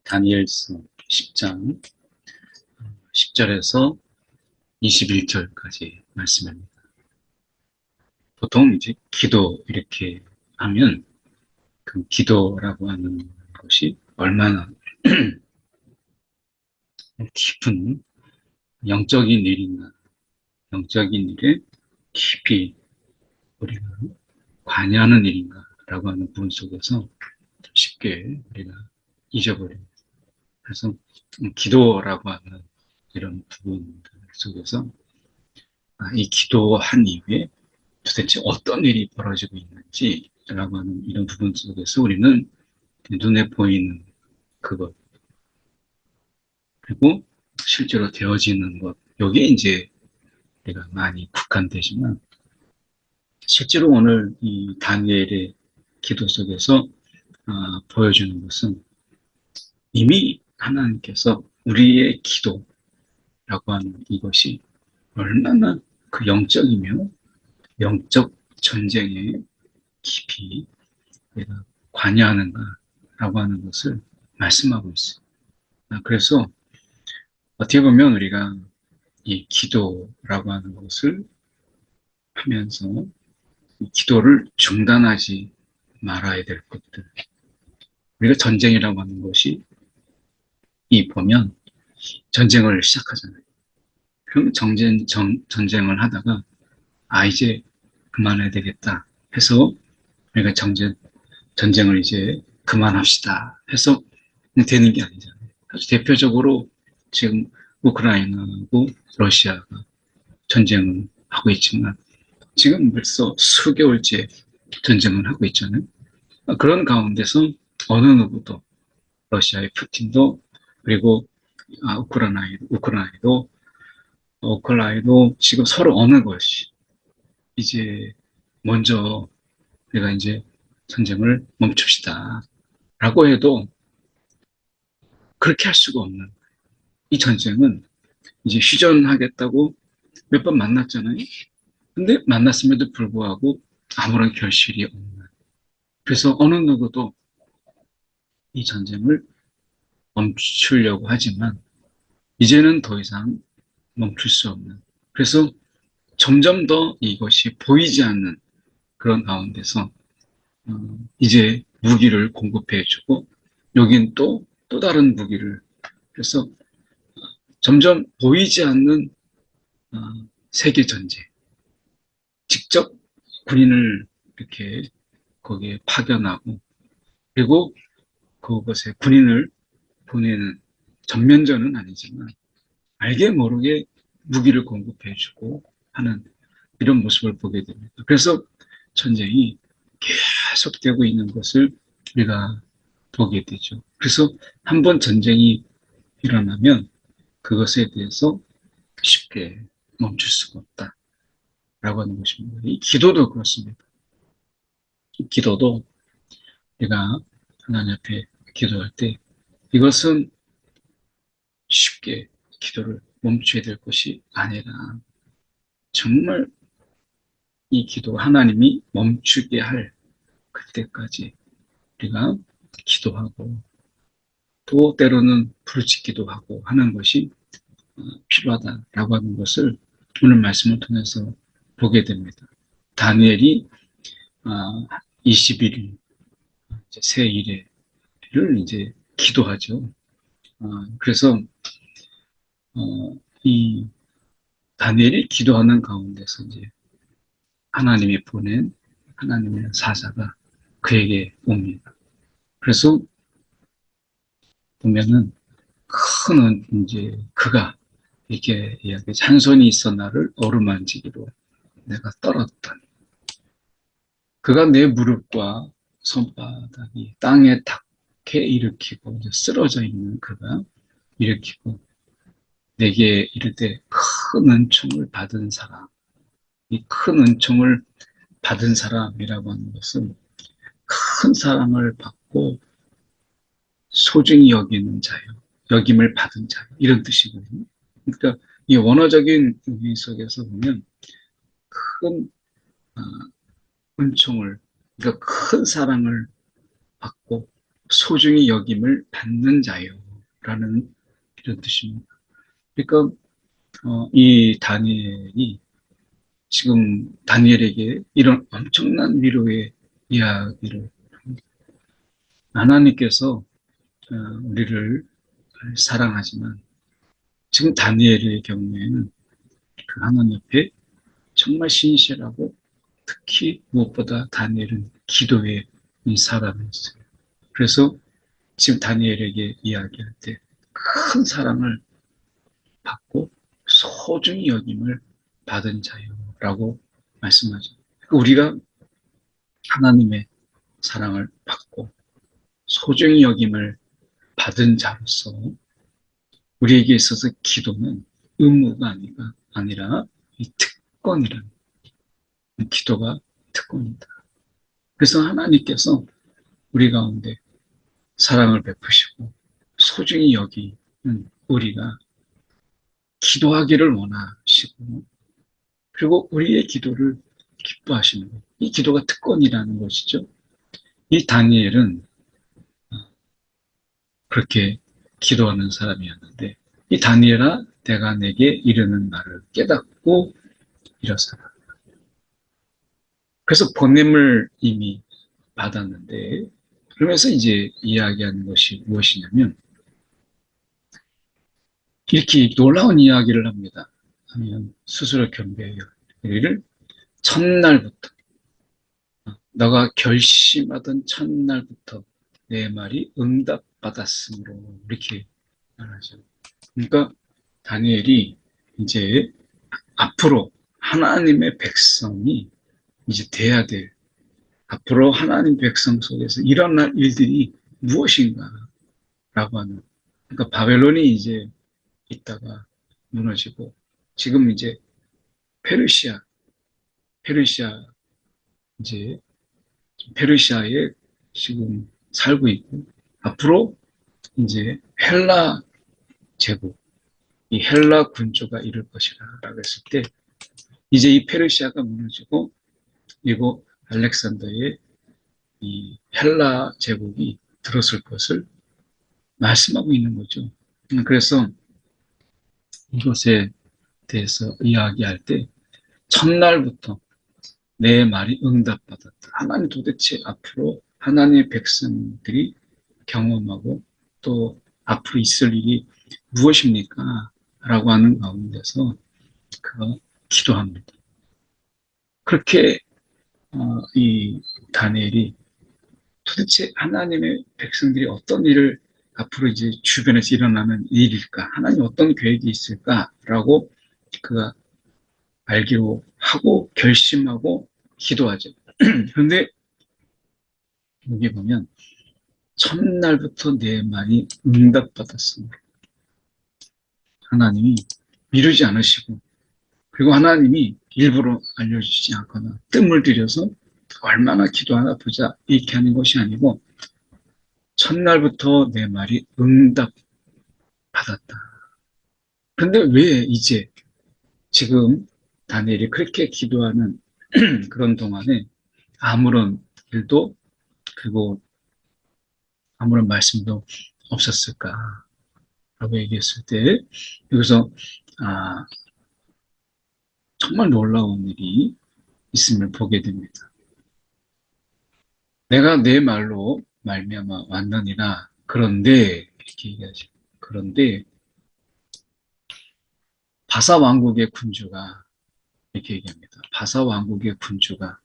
다니엘서 10장 10절에서 21절까지 말씀입니다. 보통 이제 기도 이렇게 하면 그 기도라고 하는 것이 얼마나 깊은 영적인 일인가, 영적인 일에 깊이 우리가 관여하는 일인가라고 하는 부분 속에서 쉽게 우리가 잊어버립니다. 그래서 기도라고 하는 이런 부분들 속에서 이 기도한 이후에 도대체 어떤 일이 벌어지고 있는지라고 하는 이런 부분 속에서 우리는 눈에 보이는 그것, 그리고 실제로 되어지는 것, 여기에 이제 우리가 많이 국한되지만, 실제로 오늘 이 다니엘의 기도 속에서 보여주는 것은 이미 하나님께서 우리의 기도라고 하는 이것이 얼마나 그 영적이며 영적 전쟁에 깊이 우리가 관여하는가라고 하는 것을 말씀하고 있어요. 그래서 어떻게 보면 우리가 이 기도라고 하는 것을 하면서 이 기도를 중단하지 말아야 될 것들. 우리가 전쟁이라고 하는 것이 이 보면 전쟁을 시작하잖아요. 그럼 전쟁을 하다가 이제 그만해야 되겠다 해서 우리가 전쟁을 이제 그만합시다 해서 되는 게 아니잖아요. 아주 대표적으로 지금 우크라이나하고 러시아가 전쟁을 하고 있지만 지금 벌써 수개월째 전쟁을 하고 있잖아요. 그런 가운데서 어느 누구도 러시아의 푸틴도 그리고 우크라이나도 지금 서로 어느 것이 이제 먼저 우리가 이제 전쟁을 멈춥시다 라고 해도 그렇게 할 수가 없는 이 전쟁은 이제 휴전하겠다고 몇 번 만났잖아요. 근데 만났음에도 불구하고 아무런 결실이 없는. 그래서 어느 누구도 이 전쟁을 멈추려고 하지만 이제는 더 이상 멈출 수 없는. 그래서 점점 더 이것이 보이지 않는 그런 가운데서 이제 무기를 공급해주고 여긴 또 다른 무기를 해서 점점 보이지 않는 어, 세계 전쟁. 직접 군인을 이렇게 거기에 파견하고 그리고 그곳에 군인을 보내는 전면전은 아니지만 알게 모르게 무기를 공급해주고 하는 이런 모습을 보게 됩니다. 그래서 전쟁이 계속되고 있는 것을 우리가 보게 되죠. 그래서 한번 전쟁이 일어나면 그것에 대해서 쉽게 멈출 수가 없다라고 하는 것입니다. 이 기도도 그렇습니다. 이 기도도 우리가 하나님 앞에 기도할 때 이것은 쉽게 기도를 멈춰야 될 것이 아니라 정말 이 기도 하나님이 멈추게 할 그때까지 우리가 기도하고 또 때로는 부르짖기도 하고 하는 것이 필요하다라고 하는 것을 오늘 말씀을 통해서 보게 됩니다. 다니엘이 20일 새 일을 이제 기도하죠. 그래서 이 다니엘이 기도하는 가운데서 이제 하나님이 보낸 하나님의 사자가 그에게 옵니다. 그래서 보면은 큰 이제 그가 이렇게 이야기 찬손이 있어 나를 어루만지기로 내가 떨었더니 그가 내 무릎과 손바닥이 땅에 닿게 일으키고 이제 쓰러져 있는 그가 일으키고 내게 이르되 큰 은총을 받은 사람 이 큰 은총을 받은 사람이라고 하는 것은 큰 사랑을 받고 소중히 여기는 자요. 여김을 받은 자요. 이런 뜻이거든요. 그러니까 이 원어적인 의미 속에서 보면 큰 은총을, 그러니까 큰 사랑을 받고 소중히 여김을 받는 자요라는 이런 뜻입니다. 그러니까 이 다니엘이 지금 다니엘에게 이런 엄청난 위로의 이야기를 합니다. 하나님께서 우리를 사랑하지만 지금 다니엘의 경우에는 그 하나님 앞에 정말 신실하고 특히 무엇보다 다니엘은 기도의 사람이었어요. 그래서 지금 다니엘에게 이야기할 때 큰 사랑을 받고 소중히 여김을 받은 자요라고 말씀하죠. 우리가 하나님의 사랑을 받고 소중히 여김을 받은 자로서 우리에게 있어서 기도는 의무가 아니라 이 특권이라는, 기도가 특권이다. 그래서 하나님께서 우리 가운데 사랑을 베푸시고 소중히 여기는 우리가 기도하기를 원하시고, 그리고 우리의 기도를 기뻐하시는 것. 이 기도가 특권이라는 것이죠. 이 다니엘은 그렇게 기도하는 사람이었는데, 이 다니엘아, 내가 내게 이르는 말을 깨닫고 일어서라. 그래서 보냄을 이미 받았는데, 그러면서 이제 이야기하는 것이 무엇이냐면, 이렇게 놀라운 이야기를 합니다. 하면 스스로 경배해요. 우리를 첫날부터, 너가 결심하던 첫날부터 내 말이 응답받았으므로, 이렇게 말하죠. 그러니까 다니엘이 이제 앞으로 하나님의 백성이 이제 돼야 될, 앞으로 하나님 백성 속에서 일어날 일들이 무엇인가라고 하는, 그러니까 바벨론이 이제 있다가 무너지고, 지금 이제 페르시아 이제 페르시아에 지금 살고 있고, 앞으로 이제 헬라 제국, 이 헬라 군주가 이룰 것이라고 했을 때, 이제 이 페르시아가 무너지고, 그리고 알렉산더의 이 헬라 제국이 들었을 것을 말씀하고 있는 거죠. 그래서 이것에 대해서 이야기할 때 첫날부터 내 말이 응답받았다. 하나님 도대체 앞으로 하나님의 백성들이 경험하고 또 앞으로 있을 일이 무엇입니까? 라고 하는 가운데서 그가 기도합니다. 그렇게 이 다니엘이 도대체 하나님의 백성들이 어떤 일을 앞으로 이제 주변에서 일어나는 일일까? 하나님 어떤 계획이 있을까라고 그가 알기로 하고 결심하고 기도하죠. 그런데 여기 보면 첫날부터 내 말이 응답받았습니다. 하나님이 미루지 않으시고, 그리고 하나님이 일부러 알려주지 않거나 뜸을 들여서 얼마나 기도하나 보자 이렇게 하는 것이 아니고, 첫날부터 내 말이 응답받았다. 근데 왜 이제 지금 다니엘이 그렇게 기도하는 그런 동안에 아무런 일도, 그리고 아무런 말씀도 없었을까? 라고 얘기했을 때, 여기서, 아, 정말 놀라운 일이 있음을 보게 됩니다. 내가 내 말로 말미암아 왔느니라. 그런데, 이렇게 얘기하죠. 그런데, 바사 왕국의 군주가, 이렇게 얘기합니다. 바사 왕국의 군주가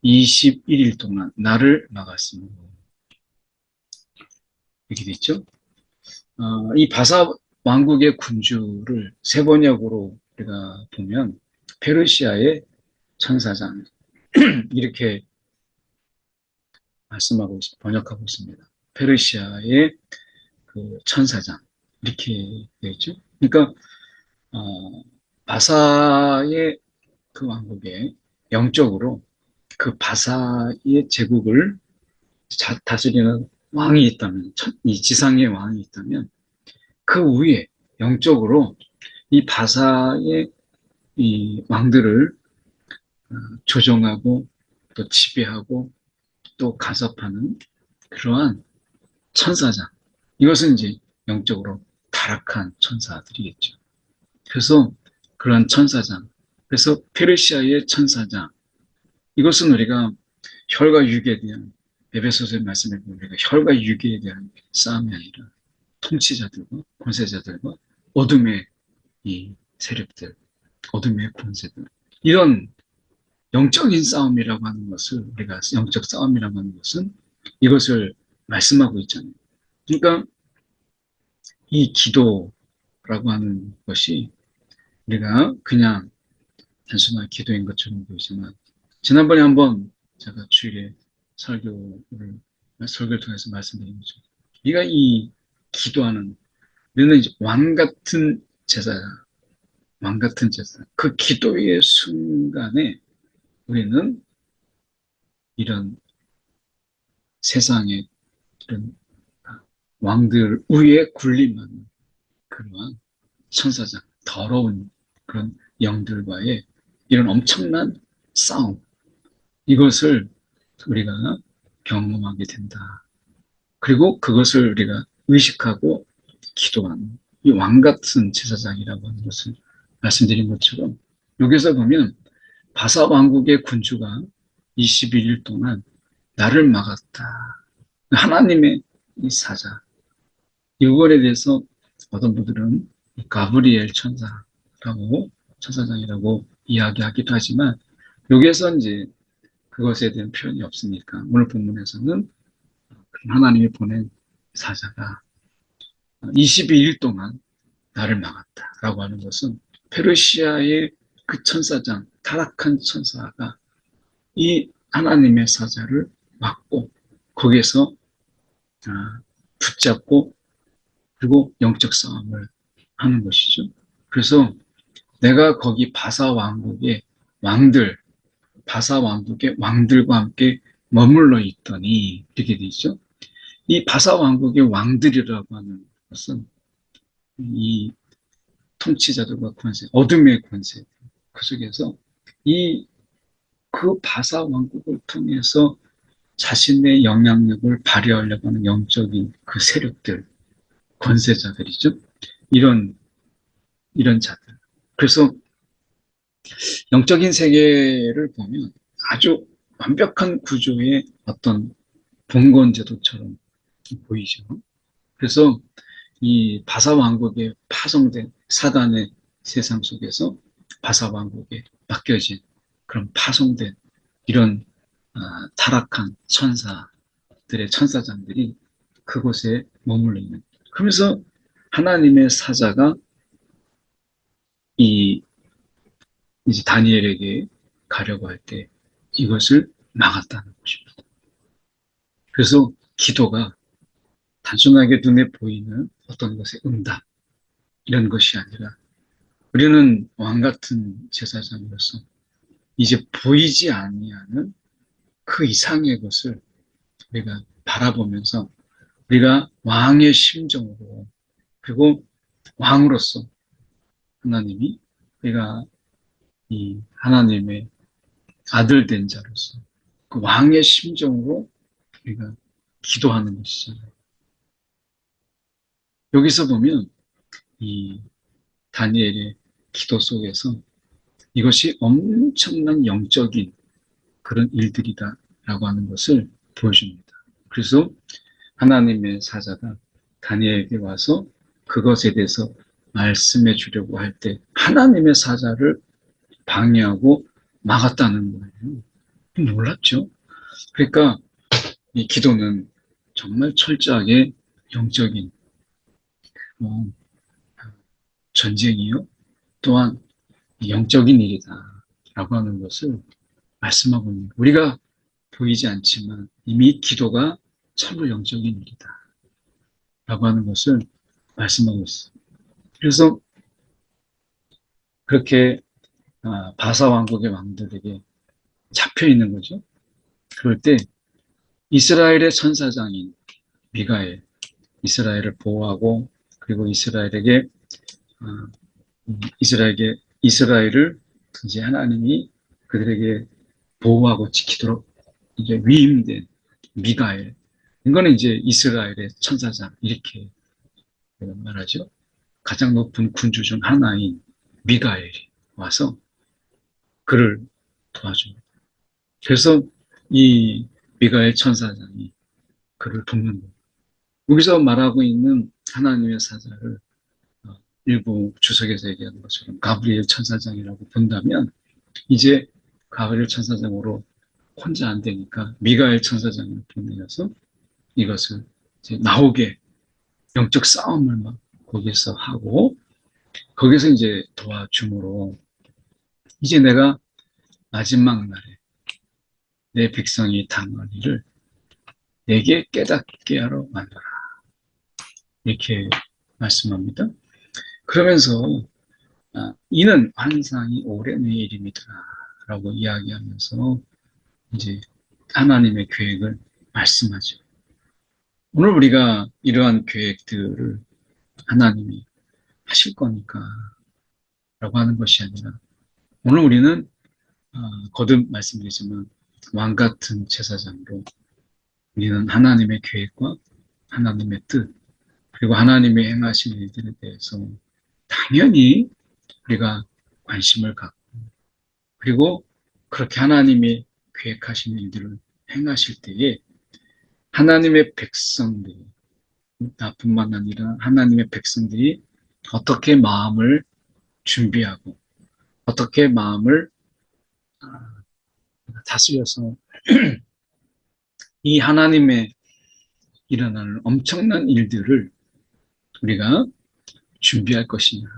21일 동안 나를 막았습니다. 이렇게 됐죠? 이 바사 왕국의 군주를 세번역으로 우리가 보면 페르시아의 천사장 이렇게 말씀하고 번역하고 있습니다. 페르시아의 그 천사장 이렇게 되어 있죠. 그러니까 바사의 그 왕국에 영적으로 그 바사의 제국을 다스리는 왕이 있다면, 이 지상의 왕이 있다면 그 위에 영적으로 이 바사의 이 왕들을 조종하고 또 지배하고 또 간섭하는 그러한 천사장. 이것은 이제 영적으로 타락한 천사들이겠죠. 그래서 그러한 천사장. 그래서 페르시아의 천사장. 이것은 우리가 혈과 육에 대한 에베소서의 말씀에 보면 우리가 혈과 육에 대한 싸움이 아니라 통치자들과 권세자들과 어둠의 이 세력들, 어둠의 권세들. 이런 영적인 싸움이라고 하는 것을 우리가 영적 싸움이라고 하는 것은 이것을 말씀하고 있잖아요. 그러니까 이 기도라고 하는 것이 우리가 그냥 단순한 기도인 것처럼 보이지만 지난번에 한번 제가 주일에 설교를 통해서 말씀드린 거죠. 우리가 이 기도하는 우리는 이제 왕 같은 제사야. 왕 같은 제사. 그 기도의 순간에 우리는 이런 세상의 이런 왕들 위에 군림하는 그러한 천사장, 더러운 그런 영들과의 이런 엄청난 싸움, 이것을 우리가 경험하게 된다. 그리고 그것을 우리가 의식하고 기도하는 이 왕 같은 제사장이라고 하는 것을 말씀드린 것처럼 여기서 보면 바사 왕국의 군주가 21일 동안 나를 막았다. 하나님의 이 사자. 이거에 대해서 어떤 분들은 가브리엘 천사장이라고 이야기하기도 하지만 여기에서 이제 그것에 대한 표현이 없으니까 오늘 본문에서는 하나님이 보낸 사자가 22일 동안 나를 막았다라고 하는 것은 페르시아의 그 천사장, 타락한 천사가 이 하나님의 사자를 막고 거기에서 붙잡고 그리고 영적 싸움을 하는 것이죠. 그래서 내가 거기 바사 왕국의 왕들과 함께 머물러 있더니 이렇게 되죠. 이 바사 왕국의 왕들이라고 하는 것은 이 통치자들과 권세, 어둠의 권세, 그 속에서 그 바사 왕국을 통해서 자신의 영향력을 발휘하려고 하는 영적인 그 세력들, 권세자들이죠. 이런 자들. 그래서 영적인 세계를 보면 아주 완벽한 구조의 어떤 봉건제도처럼 보이죠. 그래서 이 바사 왕국에 파송된 사단의 세상 속에서 바사 왕국에 맡겨진 그런 파송된 이런 타락한 천사장들이 그곳에 머물러 있는. 그러면서 하나님의 사자가 이제 다니엘에게 가려고 할 때 이것을 막았다는 것입니다. 그래서 기도가 단순하게 눈에 보이는 어떤 것의 응답 이런 것이 아니라 우리는 왕 같은 제사장으로서 이제 보이지 아니하는 그 이상의 것을 우리가 바라보면서 우리가 왕의 심정으로 그리고 왕으로서 하나님이 우리가 이 하나님의 아들 된 자로서 그 왕의 심정으로 우리가 기도하는 것이잖아요. 여기서 보면 이 다니엘의 기도 속에서 이것이 엄청난 영적인 그런 일들이다라고 하는 것을 보여줍니다. 그래서 하나님의 사자가 다니엘에게 와서 그것에 대해서 말씀해 주려고 할 때 하나님의 사자를 방해하고 막았다는 거예요. 놀랍죠? 그러니까 이 기도는 정말 철저하게 영적인 전쟁이요. 또한 영적인 일이다라고 하는 것을 말씀하고 있는 거예요. 우리가 보이지 않지만 이미 기도가 참으로 영적인 일이다 라고 하는 것을 말씀하고 있어요. 그래서 그렇게 바사 왕국의 왕들에게 잡혀 있는 거죠. 그럴 때 이스라엘의 천사장인 미가엘, 이스라엘을 보호하고 그리고 이스라엘을 이제 하나님이 그들에게 보호하고 지키도록 이제 위임된 미가엘, 이거는 이제 이스라엘의 천사장, 이렇게 말하죠. 가장 높은 군주 중 하나인 미가엘이 와서 그를 도와줍니다. 그래서 이 미가엘 천사장이 그를 돕는 거예요. 여기서 말하고 있는 하나님의 사자를 일부 주석에서 얘기하는 것처럼 가브리엘 천사장이라고 본다면 이제 가브리엘 천사장으로 혼자 안 되니까 미가엘 천사장을 보내서 이것을 이제 나오게 영적 싸움을 막 거기서 하고 거기서 이제 도와줌으로 이제 내가 마지막 날에 내 백성이 당할 일을 내게 깨닫게 하러 만들어 이렇게 말씀합니다. 그러면서 이는 환상이 오랜의 일입니다 라고 이야기하면서 이제 하나님의 계획을 말씀하죠. 오늘 우리가 이러한 계획들을 하나님이 하실 거니까 라고 하는 것이 아니라 오늘 우리는 거듭 말씀드리지만 왕 같은 제사장으로 우리는 하나님의 계획과 하나님의 뜻 그리고 하나님이 행하신 일들에 대해서 당연히 우리가 관심을 갖고 그리고 그렇게 하나님이 계획하신 일들을 행하실 때에 하나님의 백성들이 나뿐만 아니라 하나님의 백성들이 어떻게 마음을 준비하고 어떻게 마음을 다스려서 이 하나님의 일어나는 엄청난 일들을 우리가 준비할 것이냐.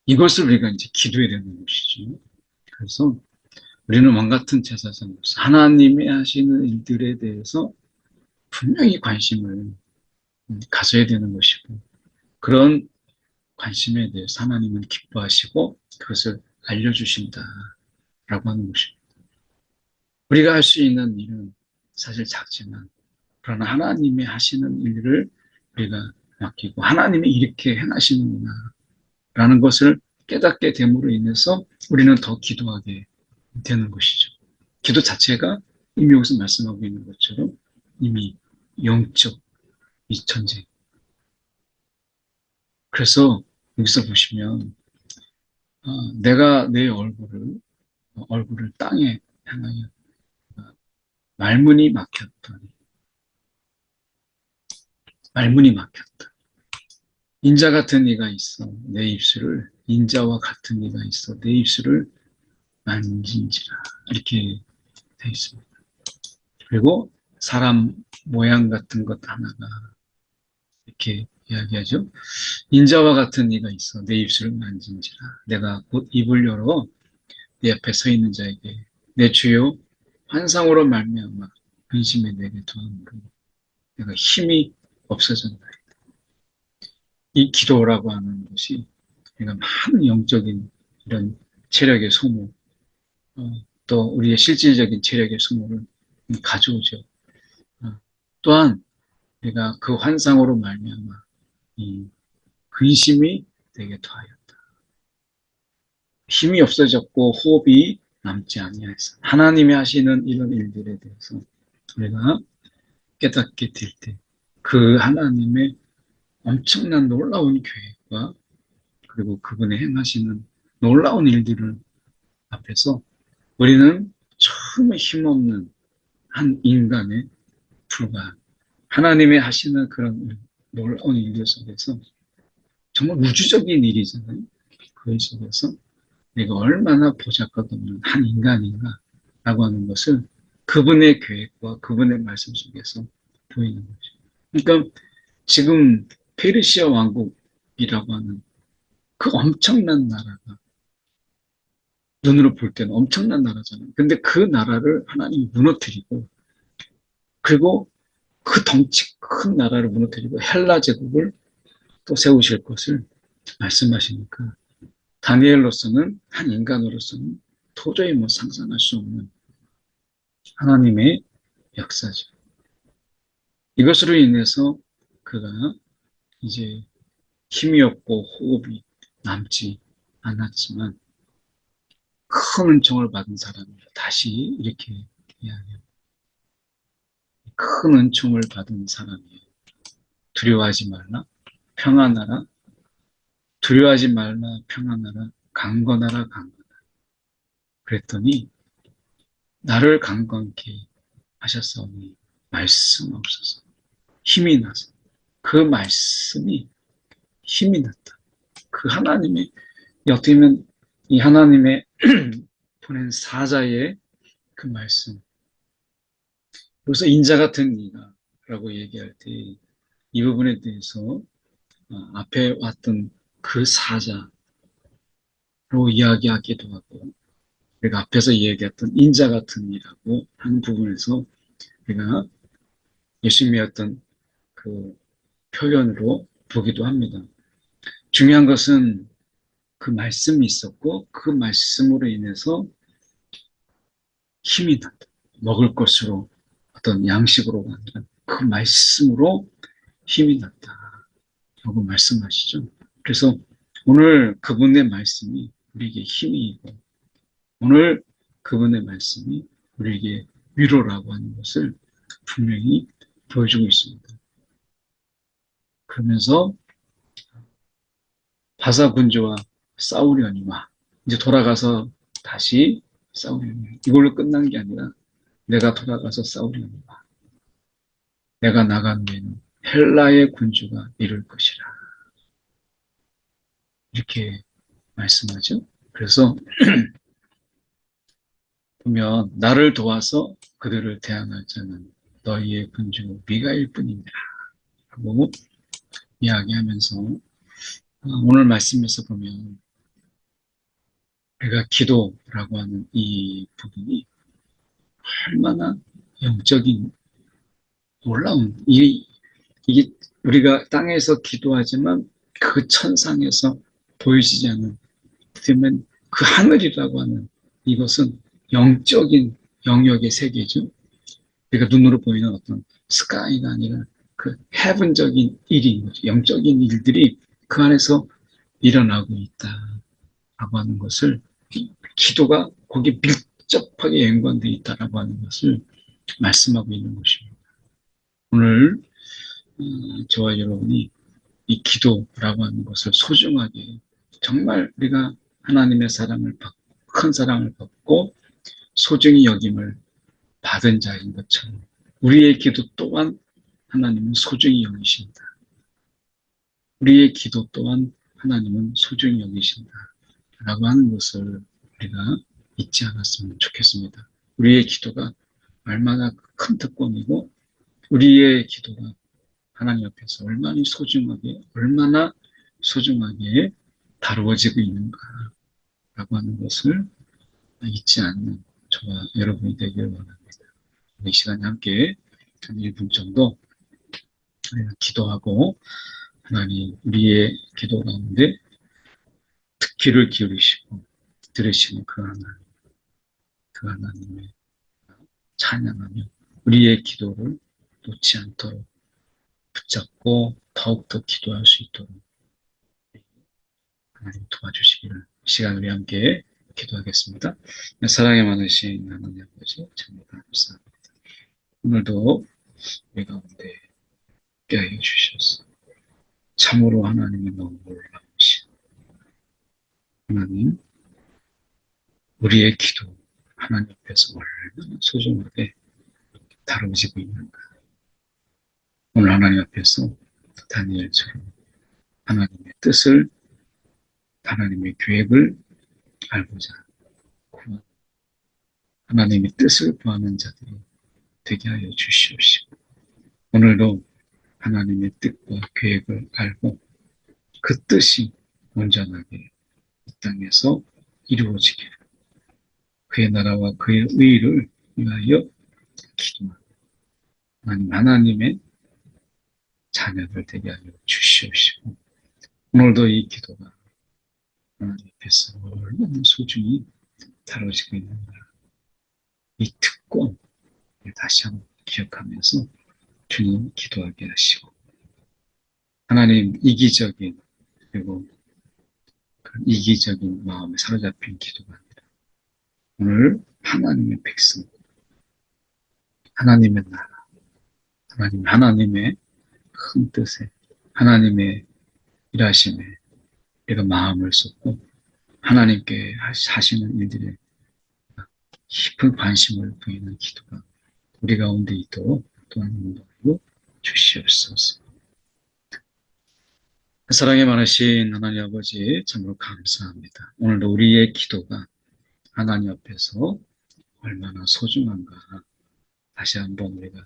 이것을 우리가 이제 기도해야 되는 것이죠. 그래서 우리는 왕 같은 제사장으로서 하나님이 하시는 일들에 대해서 분명히 관심을 가져야 되는 것이고 그런 관심에 대해서 하나님은 기뻐하시고 그것을 알려주신다라고 하는 것입니다. 우리가 할 수 있는 일은 사실 작지만 그러나 하나님이 하시는 일을 우리가 맡기고 하나님이 이렇게 행하시는구나 라는 것을 깨닫게 됨으로 인해서 우리는 더 기도하게 되는 것이죠. 기도 자체가 이미 여기서 말씀하고 있는 것처럼 이미 영적 이 전쟁. 그래서 여기서 보시면 내가 내 얼굴을 땅에 향하여 말문이 막혔더니 말문이 막혔다. 인자 같은 이가 있어 내 입술을 인자와 같은 이가 있어 내 입술을 만진지라 이렇게 되어 있습니다. 그리고 사람 모양 같은 것 하나가 이렇게 이야기하죠. 인자와 같은 이가 있어 내 입술을 만진지라 내가 곧 입을 열어 네 앞에 서 있는 자에게 내 주요 환상으로 말미암아 근심에 내게 도함으로 내가 힘이 없어졌나이다. 이 기도라고 하는 것이 우리가 많은 영적인 이런 체력의 소모 또 우리의 실질적인 체력의 소모를 가져오죠. 또한 우리가 그 환상으로 말미암아 이 근심이 되게 더하였다. 힘이 없어졌고 호흡이 남지 아니하여서 하나님이 하시는 이런 일들에 대해서 우리가 깨닫게 될 때 그 하나님의 엄청난 놀라운 계획과 그리고 그분의 행하시는 놀라운 일들을 앞에서 우리는 처음에 힘없는 한 인간의 불과 하나님의 하시는 그런 놀라운 일들 속에서 정말 우주적인 일이잖아요. 그 속에서 내가 얼마나 보잘것없는 한 인간인가라고 하는 것을 그분의 계획과 그분의 말씀 속에서 보이는 거죠. 그러니까 지금 페르시아 왕국이라고 하는 그 엄청난 나라가 눈으로 볼 때는 엄청난 나라잖아요. 근데 그 나라를 하나님이 무너뜨리고 그리고 그 덩치 큰 나라를 무너뜨리고 헬라 제국을 또 세우실 것을 말씀하시니까 다니엘로서는 한 인간으로서는 도저히 상상할 수 없는 하나님의 역사죠. 이것으로 인해서 그가 이제 힘이 없고 호흡이 남지 않았지만 큰 은총을 받은 사람입니다. 다시 이렇게 이야기합니다. 큰 은총을 받은 사람이에요. 두려워하지 말라, 평안하라, 두려워하지 말라, 평안하라, 강건하라, 강건하라. 그랬더니 나를 강건케 하셨사오니 말씀 없어서 힘이 나서 그 말씀이 힘이 났다. 그 하나님의 어떻게 보면 이 하나님의 보낸 사자의 그 말씀. 그래서 인자 같은 이가 라고 얘기할 때 이 부분에 대해서 앞에 왔던 그 사자로 이야기하기도 하고 우리가 앞에서 얘기했던 인자 같은 이라고 하는 부분에서 우리가 예수님의 어떤 그 표현으로 보기도 합니다. 중요한 것은 그 말씀이 있었고 그 말씀으로 인해서 힘이 난다. 먹을 것으로 어떤 양식으로가 아니라 그 말씀으로 힘이 났다. 라고 말씀하시죠. 그래서 오늘 그분의 말씀이 우리에게 힘이고 오늘 그분의 말씀이 우리에게 위로라고 하는 것을 분명히 보여주고 있습니다. 그러면서 바사군주와 싸우려니와 이제 돌아가서 다시 싸우려니 이걸로 끝난 게 아니라 내가 돌아가서 싸우려니와 내가 나간 후에는 헬라의 군주가 이룰 것이라 이렇게 말씀하죠. 그래서 보면 나를 도와서 그들을 대항할 자는 너희의 군주 미가일 뿐이니라 라고 이야기하면서 오늘 말씀에서 보면 우리가 기도라고 하는 이 부분이 얼마나 영적인 놀라운 이게 우리가 땅에서 기도하지만 그 천상에서 보여지지 않는 그러면 그 하늘이라고 하는 이것은 영적인 영역의 세계죠. 우리가 눈으로 보이는 어떤 스카이가 아니라 그 헤븐적인 일인 거죠. 영적인 일들이 그 안에서 일어나고 있다라고 하는 것을 기도가 거기에 밀접하게 연관되어 있다라고 하는 것을 말씀하고 있는 것입니다. 오늘 저와 여러분이 이 기도라고 하는 것을 소중하게 정말 우리가 하나님의 사랑을 받고 큰 사랑을 받고 소중히 여김을 받은 자인 것처럼 우리의 기도 또한 하나님은 소중히 여기신다. 우리의 기도 또한 하나님은 소중히 여기신다. 라고 하는 것을 우리가 잊지 않았으면 좋겠습니다. 우리의 기도가 얼마나 큰 특권이고 우리의 기도가 하나님 앞에서 얼마나 소중하게 다루어지고 있는가라고 하는 것을 잊지 않는 저와 여러분이 되기를 원합니다. 이 시간에 함께 한 1분 정도 기도하고 하나님 우리의 기도 가운데 귀를 기울이시고 들으시는 그 하나님의 찬양하며 우리의 기도를 놓지 않도록 붙잡고 더욱더 기도할 수 있도록 하나님 도와주시기를 시간 우리 함께 기도하겠습니다. 사랑에 많으신 하나님 아버지 정말 감사합니다. 오늘도 우리 가운데 깨어 주셔서 참으로 하나님의 너무 놀라우신 하나님 우리의 기도 하나님 앞에서 얼마나 소중하게 다뤄지고 있는가. 오늘 하나님 앞에서 다니엘처럼 하나님의 뜻을 하나님의 계획을 알고자 하나님의 뜻을 구하는 자들이 되게 하여 주시옵시고 오늘도 하나님의 뜻과 계획을 알고 그 뜻이 온전하게 이 땅에서 이루어지기를 그의 나라와 그의 의를 위하여 기도하고 하나님의 자녀들 되게 하여 주시옵시고 오늘도 이 기도가 하나님 앞에서 얼마나 소중히 다뤄지고 있는가 이 특권 다시 한번 기억하면서 주님 기도하게 하시고 하나님 이기적인 그리고 이기적인 마음에 사로잡힌 기도가 아니라 오늘 하나님의 백성 하나님의 나라 하나님의 큰 뜻에, 하나님의 일하심에 우리가 마음을 쏟고 하나님께 하시는 일들에 깊은 관심을 보이는 기도가 우리 가운데 있도록 또한 인도하여 주시옵소서. 사랑이 많으신 하나님 아버지 참으로 감사합니다. 오늘도 우리의 기도가 하나님 앞에서 얼마나 소중한가 다시 한번 우리가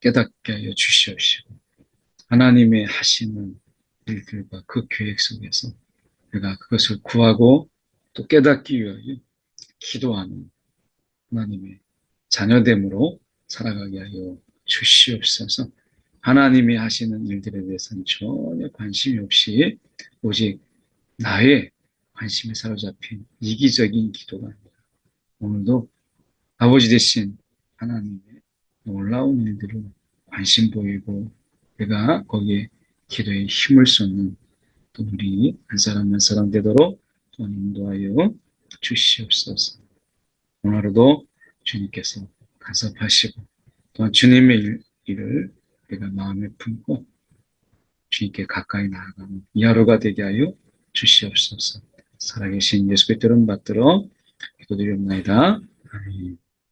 깨닫게 하여 주시옵시고 하나님의 하시는 일들과 그 계획 속에서 우리가 그것을 구하고 또 깨닫기 위하여 기도하는 하나님의 자녀됨으로 살아가게 하여 주시옵소서. 하나님이 하시는 일들에 대해서는 전혀 관심이 없이 오직 나의 관심에 사로잡힌 이기적인 기도가 아니라 오늘도 아버지 대신 하나님의 놀라운 일들을 관심 보이고 내가 거기에 기도에 힘을 쏟는 또 우리 한 사람 한 사람 되도록 또한 인도하여 주시옵소서. 오늘 하루도 주님께서 간섭하시고 또한 주님의 일을 내가 마음에 품고 주님께 가까이 나아가는 이 하루가 되게 하여 주시옵소서. 살아계신 예수 그리스도를 받들어 기도드리옵나이다. 아멘.